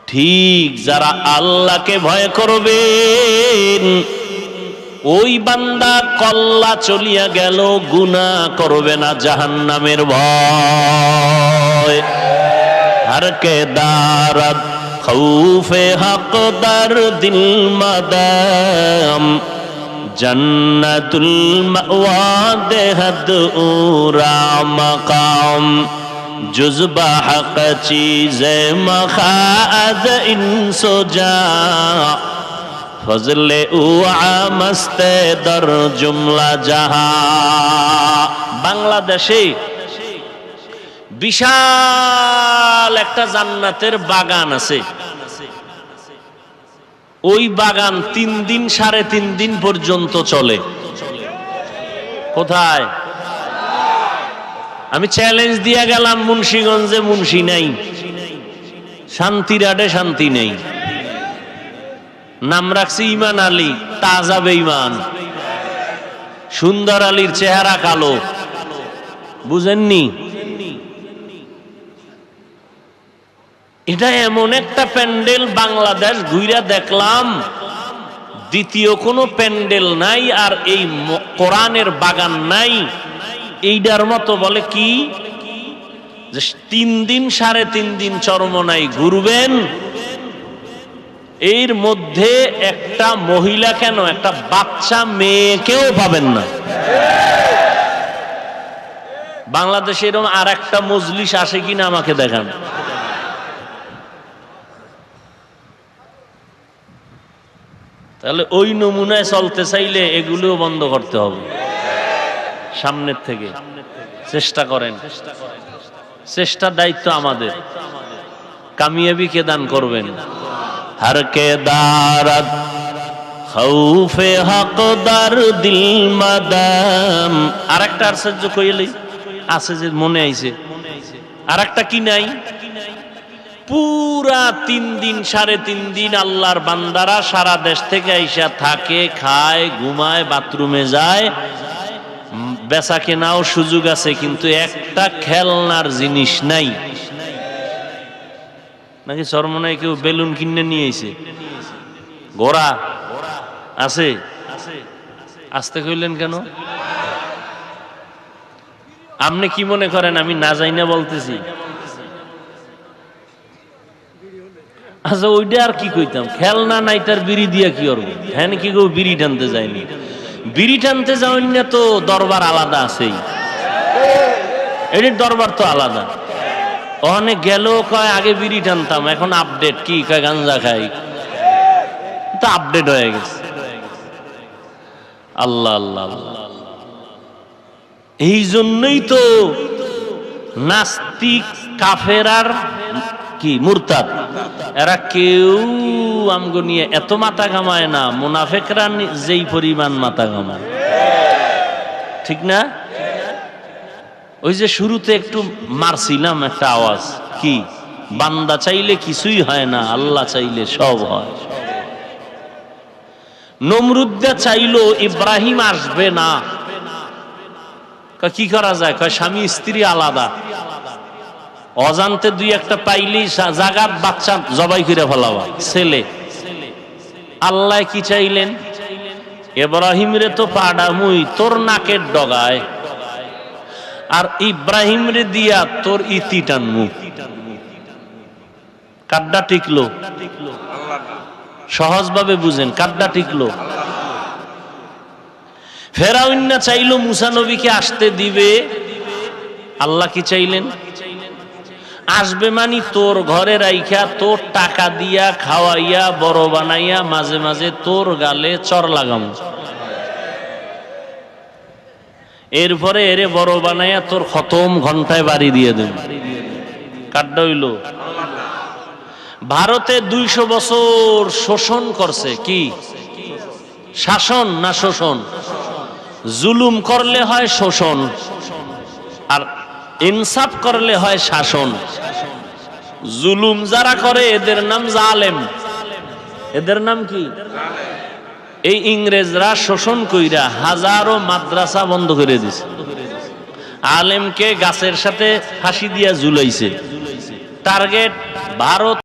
ঠিক যারা আল্লাহকে ভয় করবেন ওই বান্দা কল্লা চলিয়া গেল, গুনাহ করবে না, জাহান্নামের ভয়। হর কে দারদ খৌফে হক দার দিল মাদাম, জন্নতুল মাওয়া দেহদ উরা মাকাম, जुज़्बा हक़ चीज़े मखाद इंसो जा, फज़ले उआ मस्ते दर जुमला जहा। বাংলাদেশে বিশাল একটা জান্নাতের বাগান আছে। ওই বাগান 3 দিন 3.5 দিন পর্যন্ত চলে। কোথায়? আমি চ্যালেঞ্জ দিয়া গেলাম মুন্সিগঞ্জে মুন্সি নাই, শান্তিরাটে শান্তি নেই। নাম রাখছি ইমান আলী, তাজা বেঈমান। সুন্দর আলীর চেহারা কালো, বুঝেননি? এটা এমন একটা প্যান্ডেল বাংলাদেশ ঘুরে দেখলাম, দ্বিতীয় কোনো প্যান্ডেল নাই আর এই কোরআনের বাগান নাই এইটার মতো। বলে কি যে 3 দিন 3.5 দিন চরমনাই ঘুরবেন, এর মধ্যে একটা মহিলা কেন একটা বাচ্চা মেয়েকেও পাবেন না। বাংলাদেশে এরকম আর একটা মজলিস আসে কিনা আমাকে দেখান। তাহলে ওই নমুনায় চলতে চাইলে এগুলোও বন্ধ করতে হবে সামনের থেকে। চেষ্টা করেন, চেষ্টার দায়িত্ব আমাদের। কামিয়াবি কে দান করবেন? হর কে দারদ খৌফে হক দার দিল মাদাম। আর একটা আশ্চর্য কইলেই আছে যে মনে আইছে, আর একটা কি নাই? পুরা 3 দিন 3.5 দিন আল্লাহর বান্দারা সারা দেশ থেকে আইসা থাকে, খায়, ঘুমায়, বাথরুমে যায়, বেচা কেনাও সুযোগ আছে, কিন্তু একটা খেলনার জিনিস নাই। নাকি চরমনায় কেউ বেলুন কিনে নিয়ে আইছে? ঘোড়া আছে? আসতে কইলেন কেন? আপনি কি মনে করেন আমি না যাই না বলতেছি? আচ্ছা ওইটা আর কি কইতাম, খেলনা নাই তার বিড়ি দিয়া কি করবো? হ্যাঁ কি কেউ বিড়ি টানতে যায়নি? বিড়ি টানতে যাওয়েন না তো দরবার আলাদা আছেই, এটির দরবার তো আলাদা। অনেক গেল কয় আগে বিড়ি টানতাম, এখন আপডেট কি কয় গাঞ্জা খাই, তো আপডেট হয়ে গেছে। আল্লাহ আল্লাহ আল্লাহ। এই জন্যই তো নাস্তিক কাফেরার কি মুরতাদ এরা কেউ আমগো নিয়ে এত মাথা ঘামায় না, মুনাফিকরা যেই পরিমাণ মাথা ঘামায়, ঠিক না? ওই যে শুরুতে একটু মারছিলাম একটা আওয়াজ, কি বান্দা চাইলে কিছুই হয় না, আল্লাহ চাইলে সব হয়। নমরুদ্দা চাইলো ইব্রাহিম আসবে না, কি করা যায়? কয় স্বামী স্ত্রী আলাদা, অজান্তে 2-1টা পাইলি জাগাত বাচ্চা জবাই করে ফেলাবা ছেলে। আল্লাহ কি চাইলেন? ইব্রাহিম রে তো পাডামুই তোর নাকের ডগায়, আর ইব্রাহিম রে দিয়া তোর ইতি টানমু। কাড্ডা টিকলো? সহজভাবে বুঝেন, কাড্ডা টিকলো? ফেরাউন না চাইলো মুসা নবীকে আসতে দিবে, আল্লাহ কি চাইলেন? আসবে মানি তোর ঘরে রাইখা, তোর টাকা দিয়া খাওয়াইয়া বড় বানাইয়া মাঝে মাঝে তোর গালে চর লাগাম, এরপরে এরে বড় বানাইয়া তোর খতম ঘন্টায় বাড়ি দিয়ে দেব। কাড্ডা হইল? ভারতে 200 বছর শোষণ করছে। কি শাসন না শোষণ? জুলুম করলে হয় শোষণ, আর ইনসাফ করলে হয় শাসন। জুলুম যারা করে এদের নাম জালেম। এদের নাম কি? এই ইংরেজরা শোষণ কইরা হাজারো মাদ্রাসা বন্ধ করে দিছে, আলেমকে গাছের সাথে ফাঁসি দিয়া ঝুলাইছে। টার্গেট ভারত।